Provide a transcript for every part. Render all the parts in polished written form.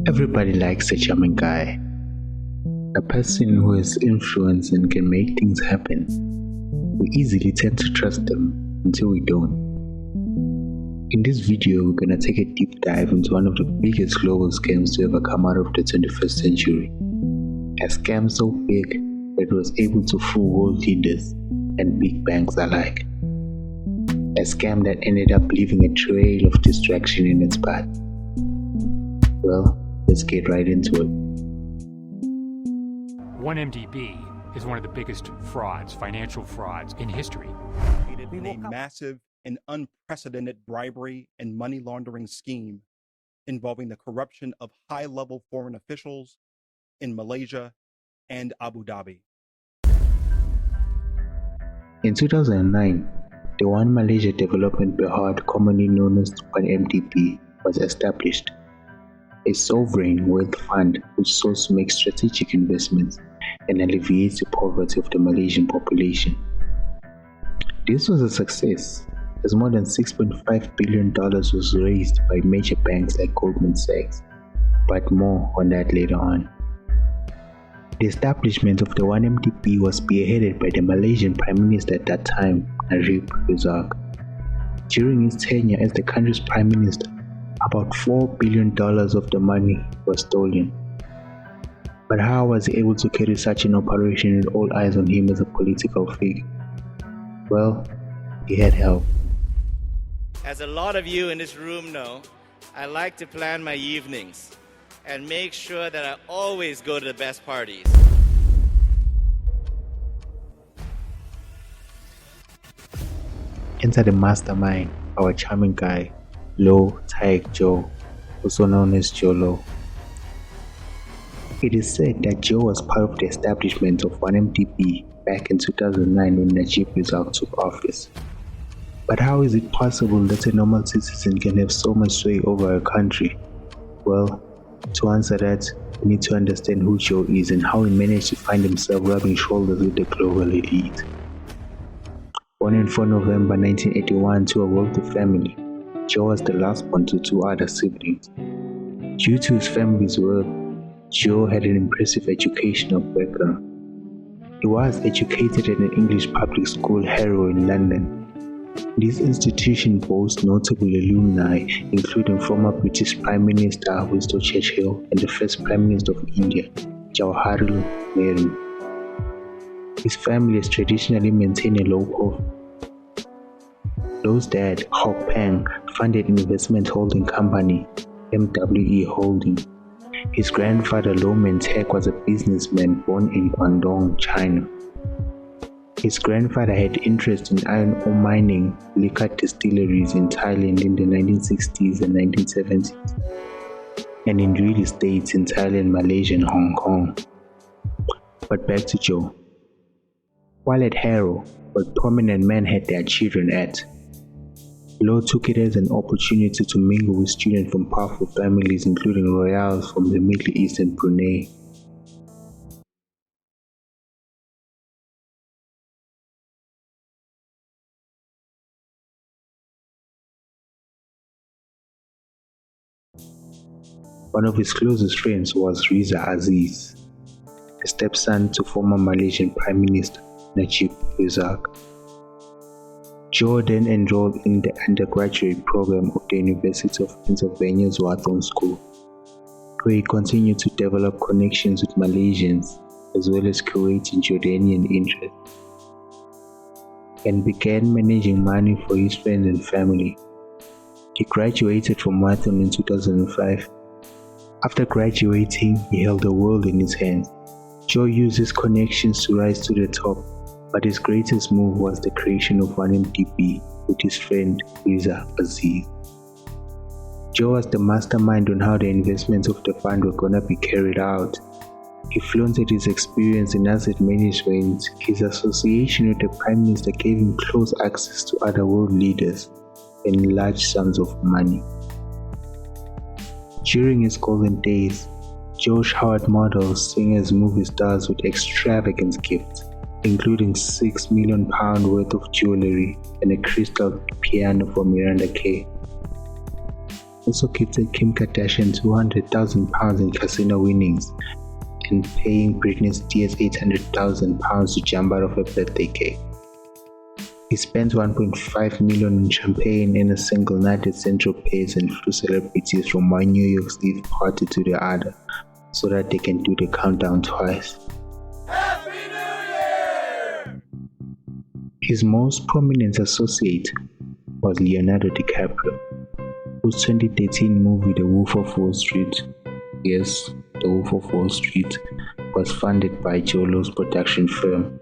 Everybody likes a charming guy, a person who has influence and can make things happen. We easily tend to trust them until we don't. In this video, we're gonna take a deep dive into one of the biggest global scams to ever come out of the 21st century. A scam so big that it was able to fool world leaders and big banks alike. A scam that ended up leaving a trail of distraction in its path. Well, let's get right into it. 1MDB is one of the biggest frauds, financial frauds in history. In a massive and unprecedented bribery and money laundering scheme involving the corruption of high-level foreign officials in Malaysia and Abu Dhabi. In 2009, the One Malaysia Development Berhad, commonly known as 1MDB, was established. A sovereign wealth fund which sought to make strategic investments and alleviate the poverty of the Malaysian population. This was a success, as more than $6.5 billion was raised by major banks like Goldman Sachs, but more on that later on. The establishment of the 1MDB was spearheaded by the Malaysian Prime Minister at that time, Unravel. During his tenure as the country's Prime Minister, about $4 billion of the money was stolen. But how was he able to carry such an operation with all eyes on him as a political figure? Well, he had help. As a lot of you in this room know, I like to plan my evenings and make sure that I always go to the best parties. Enter the mastermind, our charming guy, Low Taek Joo, also known as Jolo. It is said that Joe was part of the establishment of 1MDB back in 2009 when Najib Razak took office. But how is it possible that a normal citizen can have so much sway over a country? Well, to answer that, we need to understand who Joe is and how he managed to find himself rubbing shoulders with the global elite. Born in 4 November 1981 to a wealthy family, Joe was the last born to two other siblings. Due to his family's wealth, Joe had an impressive educational background. He was educated at an English public school, Harrow, in London. This institution boasts notable alumni, including former British Prime Minister Winston Churchill and the first Prime Minister of India, Jawaharlal Nehru. His family has traditionally maintained a low profile. Low's dad, Hok Pang, funded investment holding company, MWE Holding. His grandfather, Low Taek, was a businessman born in Guangdong, China. His grandfather had interest in iron ore mining, liquor distilleries in Thailand in the 1960s and 1970s, and in real estate in Thailand, Malaysia, and Hong Kong. But back to Joe. While at Harrow, where prominent men had their children at, Low took it as an opportunity to mingle with students from powerful families, including royals from the Middle East and Brunei. One of his closest friends was Riza Aziz, the stepson to former Malaysian Prime Minister Najib Razak. Joe then enrolled in the undergraduate program of the University of Pennsylvania's Wharton School, where he continued to develop connections with Malaysians as well as Kuwait and Jordanian interests, and began managing money for his friends and family. He graduated from Wharton in 2005. After graduating, he held the world in his hands. Joe used his connections to rise to the top, but his greatest move was the creation of 1MDB with his friend Riza Aziz. Joe was the mastermind on how the investments of the fund were gonna be carried out. He flaunted his experience in asset management. His association with the Prime Minister gave him close access to other world leaders and large sums of money. During his golden days, Joe showered models, singers, movie stars with extravagant gifts, including £6 million worth of jewelry and a crystal piano for Miranda Kay. also gifted Kim Kardashian £200,000 in casino winnings and paying Britney Spears £800,000 to jump out of a birthday cake. He spent $1.5 million in champagne in a single night at Central Pace and flew celebrities from one New Year's Eve party to the other so that they can do the countdown twice. Happy New Year! His most prominent associate was Leonardo DiCaprio, whose 2013 movie The Wolf of Wall Street, yes, The Wolf of Wall Street, was funded by Jolo's production firm.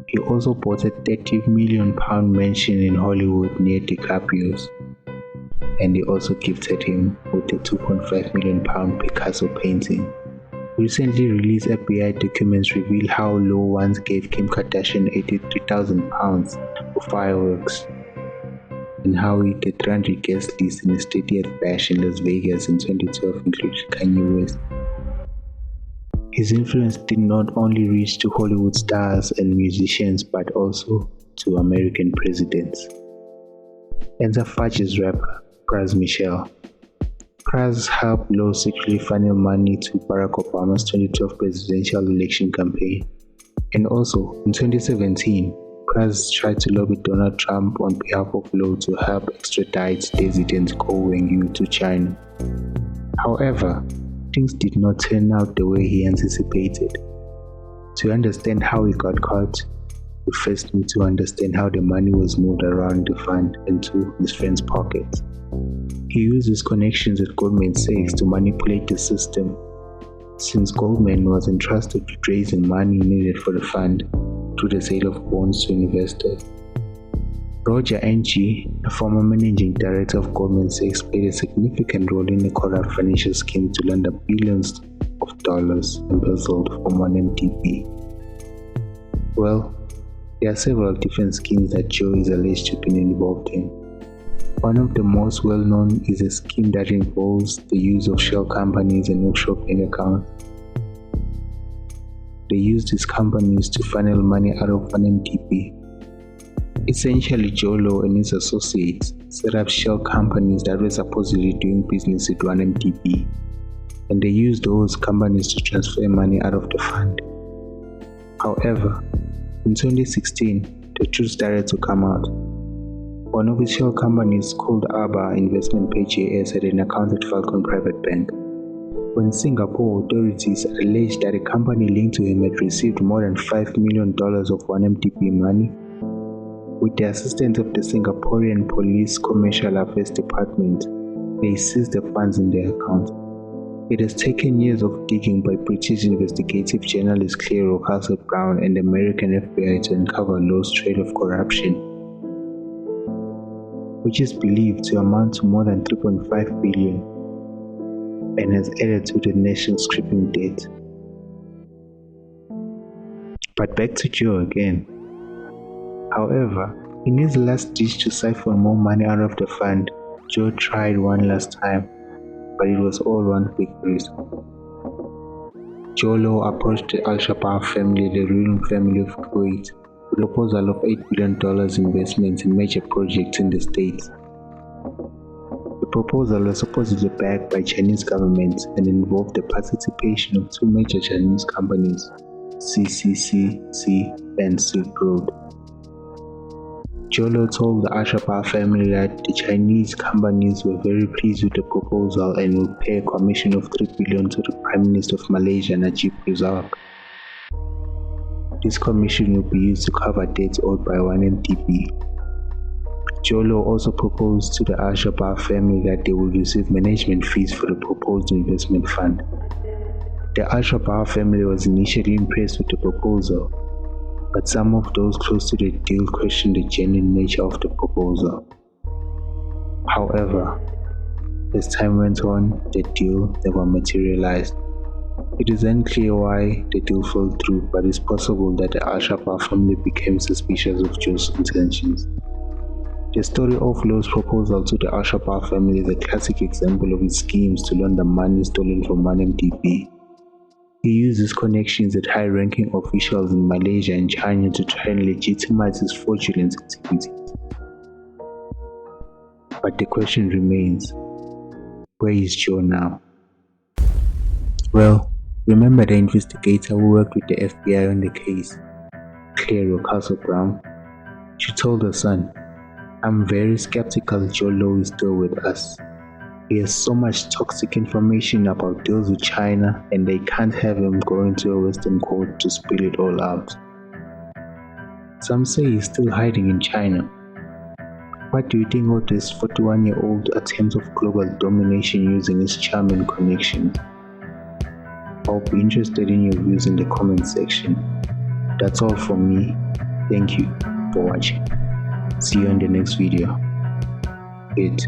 He also bought a £30 million mansion in Hollywood near DiCaprio's, and he also gifted him with a £2.5 million Picasso painting. Recently released FBI documents reveal how Low once gave Kim Kardashian £83,000 for fireworks, and how the 300 guest list in a stadium bash in Las Vegas in 2012 included Kanye West. His influence did not only reach to Hollywood stars and musicians but also to American presidents. Enter Fudge's rapper, Pras Michel. Pras helped Low secretly funnel money to Barack Obama's 2012 presidential election campaign. And also, in 2017, Pras tried to lobby Donald Trump on behalf of Low to help extradite Dissident Ko Wen-yu to China. However, things did not turn out the way he anticipated. To understand how he got caught, we first need to understand how the money was moved around the fund into his friend's pockets. He used his connections at Goldman Sachs to manipulate the system, since Goldman was entrusted with raising money needed for the fund through the sale of bonds to investors. Roger Ng, a former managing director of Goldman Sachs, played a significant role in a corrupt financial scheme to launder billions of dollars embezzled from 1MDB. Well, there are several different schemes that Joe is alleged to have been involved in. One of the most well-known is a scheme that involves the use of shell companies and offshore bank accounts. They used these companies to funnel money out of 1MDB. Essentially, Jolo and his associates set up shell companies that were supposedly doing business with 1MDB, and they used those companies to transfer money out of the fund. However, in 2016, the truth started to come out. One of his shell companies, called ABA Investment PJS, had an account at Falcon Private Bank. When Singapore authorities alleged that a company linked to him had received more than $5 million of 1MDB money, with the assistance of the Singaporean Police Commercial Affairs Department, they seized the funds in their account. It has taken years of digging by British investigative journalist Claire O'Castle-Brown and the American FBI to uncover Low's trail of corruption, which is believed to amount to more than $3.5 billion and has added to the nation's crippling debt. But back to Joe again. However, in his last ditch to siphon more money out of the fund, Joe tried one last time, but it was all one quick breeze. Jolo approached the Al-Shabaab family, the ruling family of Kuwait, with a proposal of $8 billion investments in major projects in the States. The proposal was supposedly backed by Chinese government and involved the participation of two major Chinese companies, CCCC and Silk Road. Jolo told the Al-Shabaab family that the Chinese companies were very pleased with the proposal and would pay a commission of $3 billion to the Prime Minister of Malaysia, Najib Razak. This commission would be used to cover debts owed by 1MDB. Jolo also proposed to the Al-Shabaab family that they would receive management fees for the proposed investment fund. The Al-Shabaab family was initially impressed with the proposal, but some of those close to the deal questioned the genuine nature of the proposal. However, as time went on, the deal never materialized. It is unclear why the deal fell through, but it's possible that the Al-Shabaab family became suspicious of Joe's intentions. The story of Low's proposal to the Al-Shabaab family is a classic example of his schemes to launder money stolen from 1MDB. He used his connections at high-ranking officials in Malaysia and China to try and legitimize his fraudulent activities. But the question remains, Where is Joe now? Well, remember the investigator who worked with the FBI on the case, Claire Castle Brown? She told her son, "I'm very skeptical Joe Low is still with us. He has so much toxic information about deals with China and they can't have him going to a Western court to spill it all out." Some say he's still hiding in China. What do you think of this 41-year-old attempt of global domination using his charm and connection? I'll be interested in your views in the comment section. That's all from me. Thank you for watching. See you in the next video. Hit